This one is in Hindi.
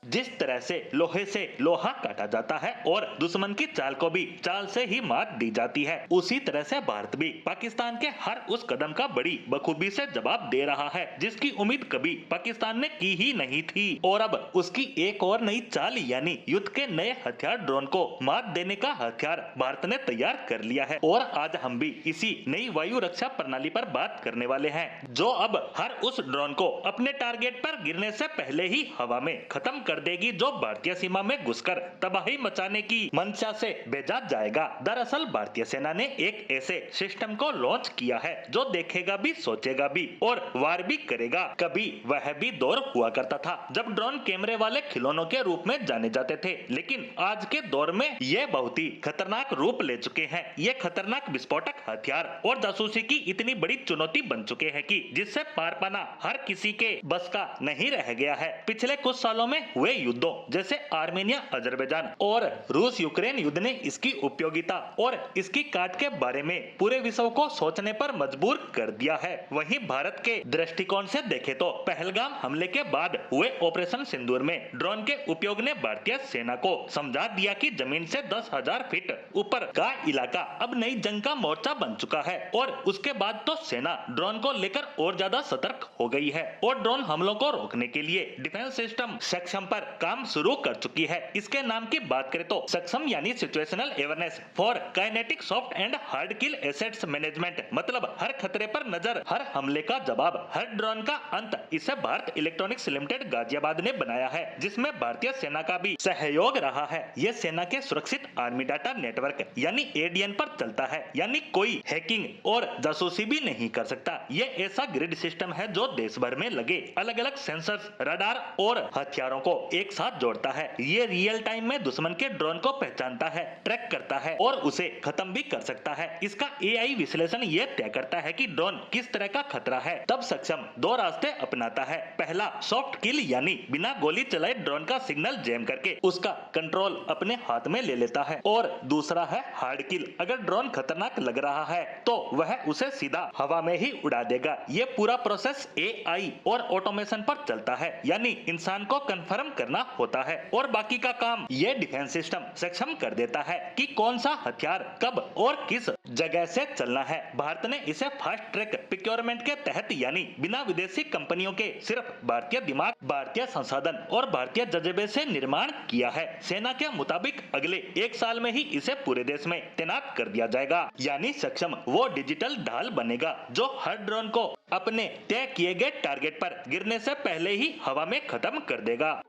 जिस तरह से लोहे से लोहा काटा जाता है और दुश्मन की चाल को भी चाल से ही मात दी जाती है, उसी तरह से भारत भी पाकिस्तान के हर उस कदम का बड़ी बखूबी से जवाब दे रहा है जिसकी उम्मीद कभी पाकिस्तान ने की ही नहीं थी। और अब उसकी एक और नई चाल यानी युद्ध के नए हथियार ड्रोन को मात देने का हथियार भारत ने तैयार कर लिया है। और आज हम भी इसी नई वायु रक्षा प्रणाली पर बात करने वाले हैं जो अब हर उस ड्रोन को अपने टारगेट पर गिरने से पहले ही हवा में खत्म कर देगी जो भारतीय सीमा में घुसकर तबाही मचाने की मंशा से भेजा जाएगा। दरअसल भारतीय सेना ने एक ऐसे सिस्टम को लॉन्च किया है जो देखेगा भी, सोचेगा भी और वार भी करेगा। कभी वह भी दौर हुआ करता था जब ड्रोन कैमरे वाले खिलौनों के रूप में जाने जाते थे, लेकिन आज के दौर में ये बहुत ही खतरनाक रूप ले चुके हैं। ये खतरनाक विस्फोटक हथियार और जासूसी की इतनी बड़ी चुनौती बन चुके हैं कि जिससे पार पाना हर किसी के बस का नहीं रह गया है। पिछले कुछ सालों में हुए युद्धों जैसे आर्मेनिया, अजरबैजान और रूस यूक्रेन युद्ध ने इसकी उपयोगिता और इसकी काट के बारे में पूरे विश्व को सोचने पर मजबूर कर दिया है। वहीं भारत के दृष्टिकोण से देखें तो पहलगाम हमले के बाद हुए ऑपरेशन सिंदूर में ड्रोन के उपयोग ने भारतीय सेना को समझा दिया कि जमीन से 10,000 फीट ऊपर का इलाका अब नई जंग का मोर्चा बन चुका है। और उसके बाद तो सेना ड्रोन को लेकर और ज्यादा सतर्क हो गई है और ड्रोन हमलों को रोकने के लिए डिफेंस सिस्टम सक्षम पर काम शुरू कर चुकी है। इसके नाम की बात करें तो सक्षम यानी situational awareness for kinetic soft and hard kill assets management, मतलब हर खतरे पर नजर, हर हमले का जवाब, हर ड्रोन का अंत। इसे भारत इलेक्ट्रॉनिक्स लिमिटेड गाजियाबाद ने बनाया है जिसमें भारतीय सेना का भी सहयोग रहा है। ये सेना के सुरक्षित आर्मी डाटा नेटवर्क यानी एडीएन पर चलता है, यानी कोई हैकिंग और जासूसी भी नहीं कर सकता। ये ऐसा ग्रिड सिस्टम है जो देश भर में लगे अलग अलग सेंसर्स, रडार और हथियारों को एक साथ जोड़ता है। ये रियल टाइम में दुश्मन के ड्रोन को पहचानता है, ट्रैक करता है और उसे खत्म भी कर सकता है। इसका एआई विश्लेषण ये तय करता है कि ड्रोन किस तरह का खतरा है। तब सक्षम दो रास्ते अपनाता है। पहला सॉफ्ट किल यानी बिना गोली चलाए ड्रोन का सिग्नल जैम करके उसका कंट्रोल अपने हाथ में ले लेता है। और दूसरा है हार्ड किल। अगर ड्रोन खतरनाक लग रहा है तो वह उसे सीधा हवा में ही उड़ा देगा। ये पूरा प्रोसेस एआई और ऑटोमेशन पर चलता है, यानी इंसान को कंफर्म करना होता है और बाकी का काम ये डिफेंस सिस्टम सक्षम कर देता है कि कौन सा हथियार कब और किस जगह से चलना है। भारत ने इसे फास्ट ट्रैक प्रोक्योरमेंट के तहत यानी बिना विदेशी कंपनियों के सिर्फ भारतीय दिमाग, भारतीय संसाधन और भारतीय जज्बे से निर्माण किया है। सेना के मुताबिक अगले 1 साल में ही इसे पूरे देश में तैनात कर दिया जाएगा, यानी सक्षम वो डिजिटल ढाल बनेगा जो हर ड्रोन को अपने तय किए गए टारगेट पर गिरने से पहले ही हवा में खत्म कर देगा।